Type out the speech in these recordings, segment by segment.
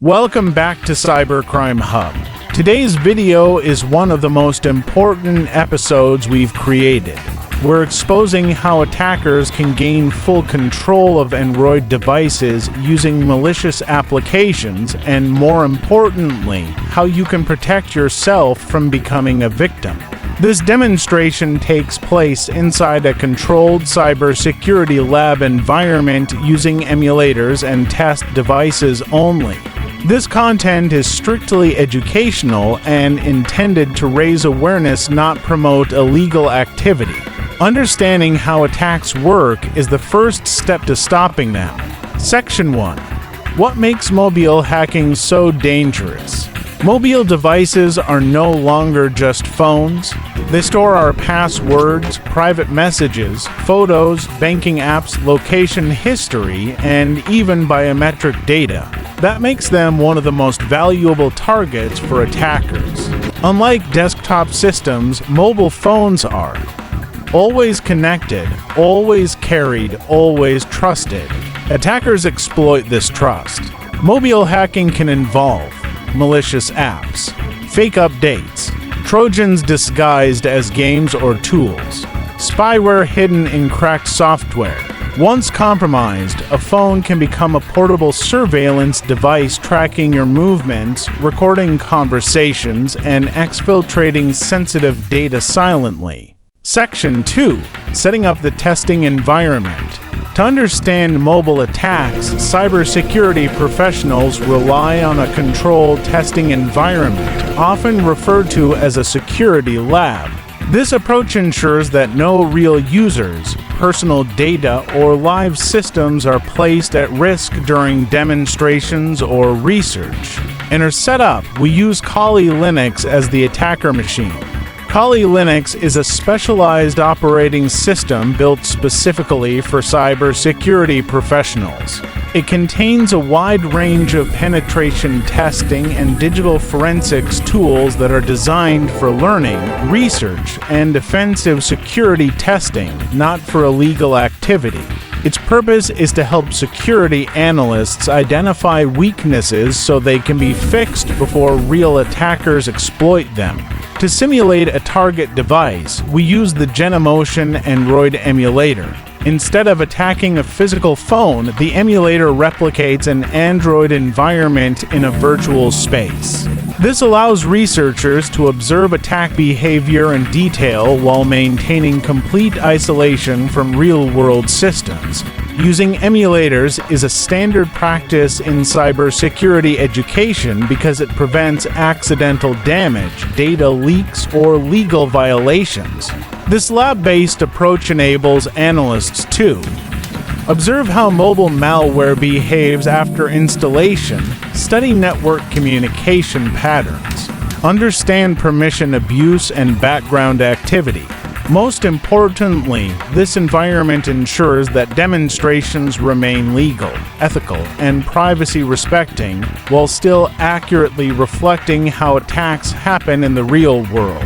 Welcome back to Cybercrime Hub. Today's video is one of the most important episodes we've created. We're exposing how attackers can gain full control of Android devices using malicious applications, and more importantly, how you can protect yourself from becoming a victim. This demonstration takes place inside a controlled cybersecurity lab environment using emulators and test devices only. This content is strictly educational and intended to raise awareness, not promote illegal activity. Understanding how attacks work is the first step to stopping them. Section 1. What makes mobile hacking so dangerous? Mobile devices are no longer just phones. They store our passwords, private messages, photos, banking apps, location history, and even biometric data. That makes them one of the most valuable targets for attackers. Unlike desktop systems, mobile phones are always connected, always carried, always trusted. Attackers exploit this trust. Mobile hacking can involve malicious apps, fake updates, Trojans disguised as games or tools, spyware hidden in cracked software. Once compromised, a phone can become a portable surveillance device tracking your movements, recording conversations, and exfiltrating sensitive data silently. Section 2. Setting up the testing environment. To understand mobile attacks, cybersecurity professionals rely on a controlled testing environment, often referred to as a security lab. This approach ensures that no real users, personal data, or live systems are placed at risk during demonstrations or research. In our setup, we use Kali Linux as the attacker machine. Kali Linux is a specialized operating system built specifically for cybersecurity professionals. It contains a wide range of penetration testing and digital forensics tools that are designed for learning, research, and offensive security testing, not for illegal activity. Its purpose is to help security analysts identify weaknesses so they can be fixed before real attackers exploit them. To simulate a target device, we use the Genemotion Android emulator. Instead of attacking a physical phone, the emulator replicates an Android environment in a virtual space. This allows researchers to observe attack behavior in detail while maintaining complete isolation from real-world systems. Using emulators is a standard practice in cybersecurity education because it prevents accidental damage, data leaks, or legal violations. This lab-based approach enables analysts to observe how mobile malware behaves after installation, study network communication patterns, understand permission abuse and background activity. Most importantly, this environment ensures that demonstrations remain legal, ethical, and privacy-respecting, while still accurately reflecting how attacks happen in the real world.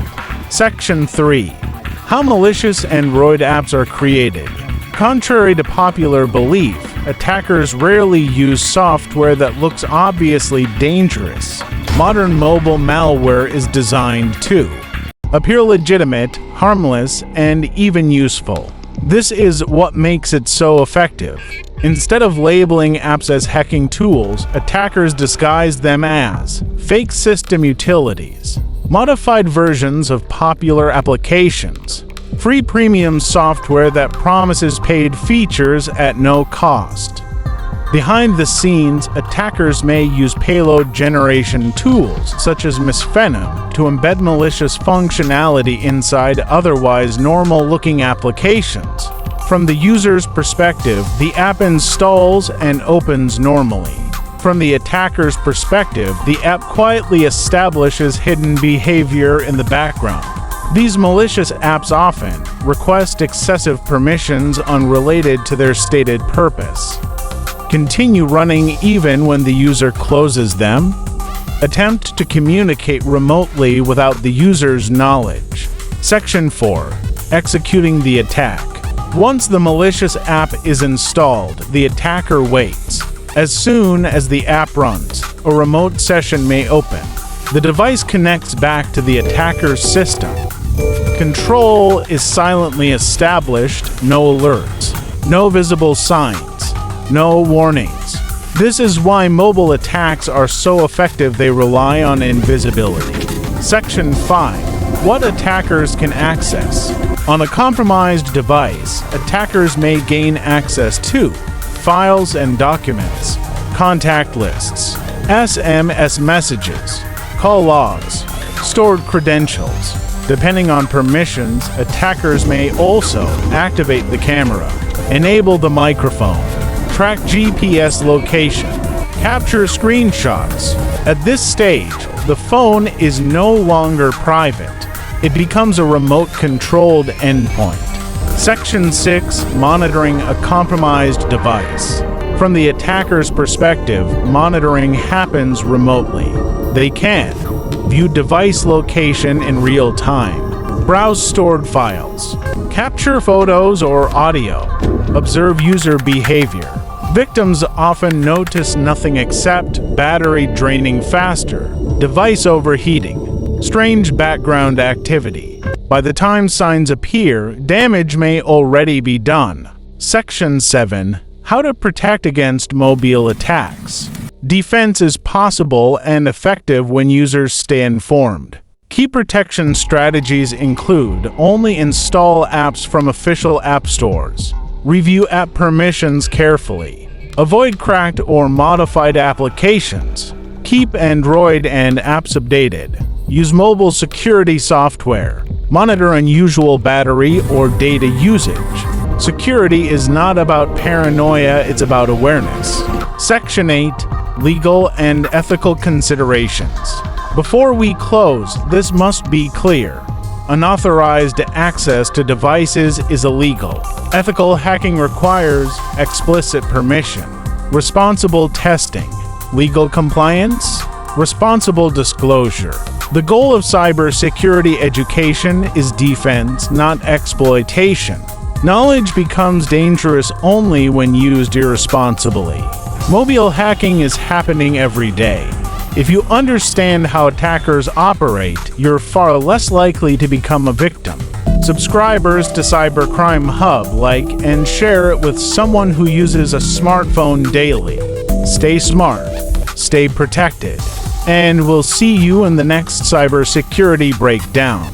Section 3. How malicious Android apps are created. Contrary to popular belief, attackers rarely use software that looks obviously dangerous. Modern mobile malware is designed to appear legitimate, harmless, and even useful. This is what makes it so effective. Instead of labeling apps as hacking tools, attackers disguise them as fake system utilities, modified versions of popular applications, free premium software that promises paid features at no cost. Behind the scenes, attackers may use payload generation tools, such as Misvenom, to embed malicious functionality inside otherwise normal-looking applications. From the user's perspective, the app installs and opens normally. From the attacker's perspective, the app quietly establishes hidden behavior in the background. These malicious apps often request excessive permissions unrelated to their stated purpose. Continue running even when the user closes them. Attempt to communicate remotely without the user's knowledge. Section 4. Executing the attack. Once the malicious app is installed, the attacker waits. As soon as the app runs, a remote session may open. The device connects back to the attacker's system. Control is silently established, no alerts, no visible signs, no warnings. This is why mobile attacks are so effective. They rely on invisibility. Section 5. What attackers can access. On a compromised device, attackers may gain access to files and documents, contact lists, SMS messages, call logs, stored credentials. Depending on permissions, attackers may also activate the camera, enable the microphone, track GPS location, capture screenshots. At this stage, the phone is no longer private. It becomes a remote-controlled endpoint. Section 6. Monitoring a compromised device. From the attacker's perspective, monitoring happens remotely. They can view device location in real time, browse stored files, capture photos or audio, observe user behavior. Victims often notice nothing except battery draining faster, device overheating, strange background activity. By the time signs appear, damage may already be done. Section 7. How to protect against mobile attacks. Defense is possible and effective when users stay informed. Key protection strategies include only install apps from official app stores. Review app permissions carefully. Avoid cracked or modified applications. Keep Android and apps updated. Use mobile security software. Monitor unusual battery or data usage. Security is not about paranoia, it's about awareness. Section 8. Legal and ethical considerations. Before we close, this must be clear. Unauthorized access to devices is illegal. Ethical hacking requires explicit permission. Responsible testing. Legal compliance. Responsible disclosure. The goal of cybersecurity education is defense, not exploitation. Knowledge becomes dangerous only when used irresponsibly. Mobile hacking is happening every day. If you understand how attackers operate, you're far less likely to become a victim. Subscribers to Cybercrime Hub like and share it with someone who uses a smartphone daily. Stay smart, stay protected, and we'll see you in the next cybersecurity breakdown.